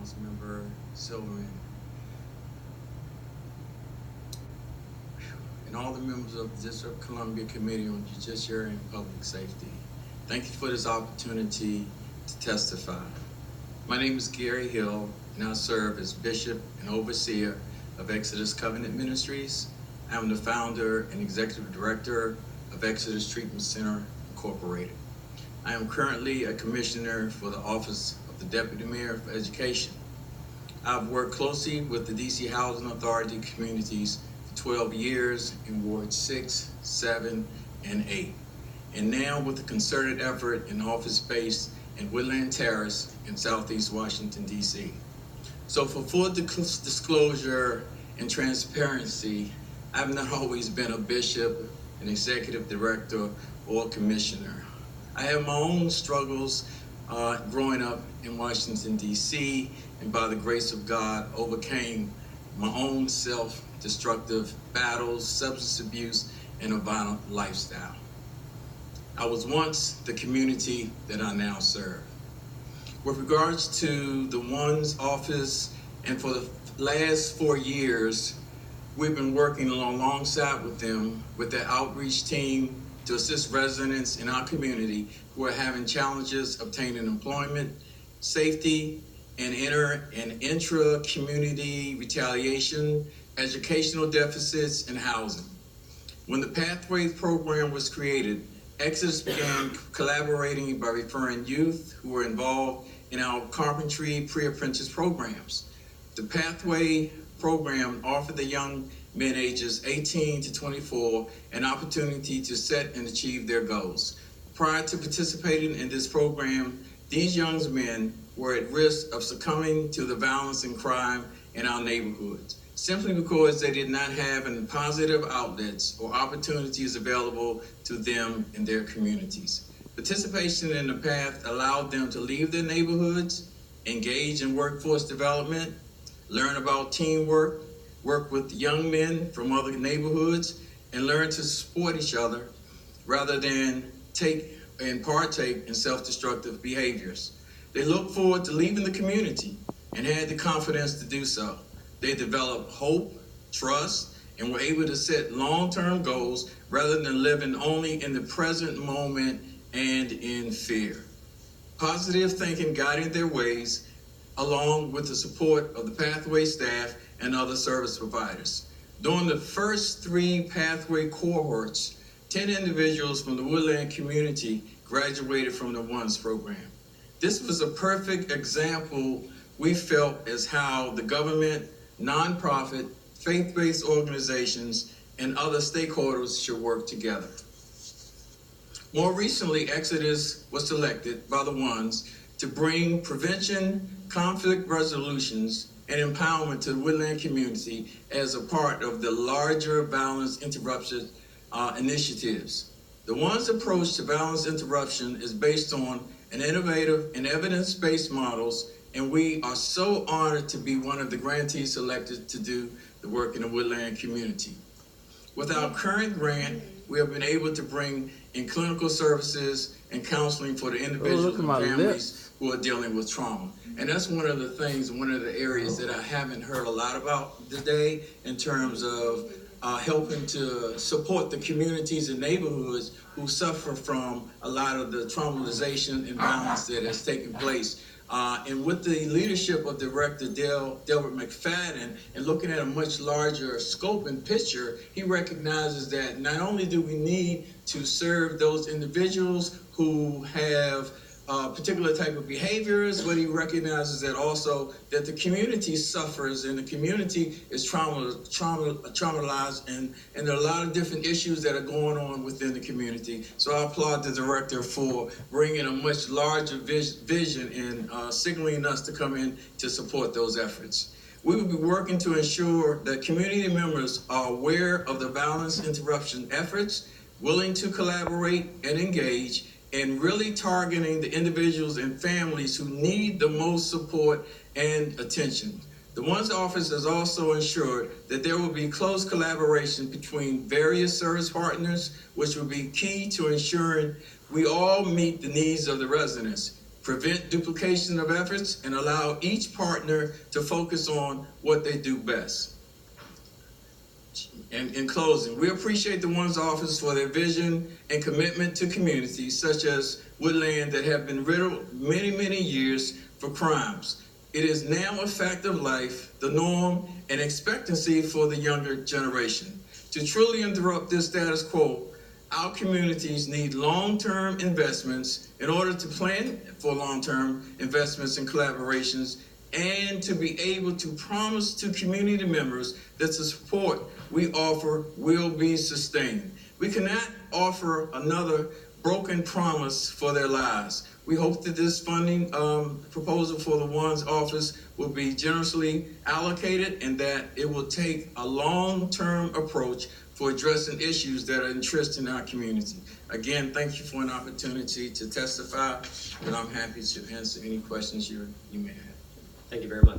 Councilmember Silverman, and all the members of the District of Columbia Committee on Judiciary and Public Safety. Thank you for this opportunity to testify. My name is Gary Hill, and I serve as Bishop and Overseer of Exodus Covenant Ministries. I am the founder and Executive Director of Exodus Treatment Center, Incorporated. I am currently a Commissioner for the Office of the Deputy Mayor for Education. I've worked closely with the DC Housing Authority communities for 12 years in Wards 6, 7, and 8. And now with a concerted effort in office space in Woodland Terrace in Southeast Washington, DC. So for full disclosure and transparency, I've not always been a bishop, an executive director, or a commissioner. I have my own struggles growing up in Washington, D.C., and by the grace of God, overcame my own self-destructive battles, substance abuse, and a violent lifestyle. I was once the community that I now serve. With regards to the ONE's office, and for the last 4 years, we've been working alongside with them, with their outreach team, to assist residents in our community who are having challenges obtaining employment, safety, and intra-community retaliation, educational deficits, and housing. When the Pathways program was created, Exodus began collaborating by referring youth who were involved in our carpentry pre-apprentice programs. The Pathway program offered the young men ages 18 to 24 an opportunity to set and achieve their goals. Prior to participating in this program, these young men were at risk of succumbing to the violence and crime in our neighborhoods, simply because they did not have any positive outlets or opportunities available to them in their communities. Participation in the PATH allowed them to leave their neighborhoods, engage in workforce development, learn about teamwork, work with young men from other neighborhoods, and learn to support each other rather than take and partake in self-destructive behaviors. They looked forward to leaving the community and had the confidence to do so. They developed hope, trust, and were able to set long-term goals rather than living only in the present moment and in fear. Positive thinking guided their ways, along with the support of the Pathway staff and other service providers. During the first 3 Pathway cohorts, 10 individuals from the Woodland community graduated from the ONES program. This was a perfect example, we felt, as how the government, nonprofit, faith-based organizations, and other stakeholders should work together. More recently, Exodus was selected by the ONES to bring prevention, conflict resolutions, and empowerment to the Woodland community as a part of the larger violence interruption initiatives. The ONES approach to violence interruption is based on an innovative and evidence-based models, and we are so honored to be one of the grantees selected to do the work in the Woodland community. With our current grant, we have been able to bring in clinical services and counseling for the individuals and families who are dealing with trauma. And that's one of the things, one of the areas that I haven't heard a lot about today in terms of helping to support the communities and neighborhoods who suffer from a lot of the traumatization and violence that has taken place. And with the leadership of Director Delbert McFadden, and looking at a much larger scope and picture, he recognizes that not only do we need to serve those individuals who have particular type of behaviors, but he recognizes that also that the community suffers and the community is traumatized, and there are a lot of different issues that are going on within the community. So I applaud the director for bringing a much larger vision and signaling us to come in to support those efforts. We will be working to ensure that community members are aware of the violence interruption efforts, willing to collaborate and engage, and really targeting the individuals and families who need the most support and attention. The ONES office has also ensured that there will be close collaboration between various service partners, which will be key to ensuring we all meet the needs of the residents. prevent duplication of efforts, and allow each partner to focus on what they do best. And in closing, we appreciate the One's Office for their vision and commitment to communities such as Woodland that have been riddled many years for crimes. It is now a fact of life, the norm, and expectancy for the younger generation. To truly interrupt this status quo, our communities need long-term investments in order to plan for long-term investments and collaborations, and to be able to promise to community members that the support we offer will be sustained. We cannot offer another broken promise for their lives. We hope that this funding proposal for the One's Office will be generously allocated and that it will take a long-term approach for addressing issues that are interesting our community. Again, thank you for an opportunity to testify, and I'm happy to answer any questions you may have. Thank you very much.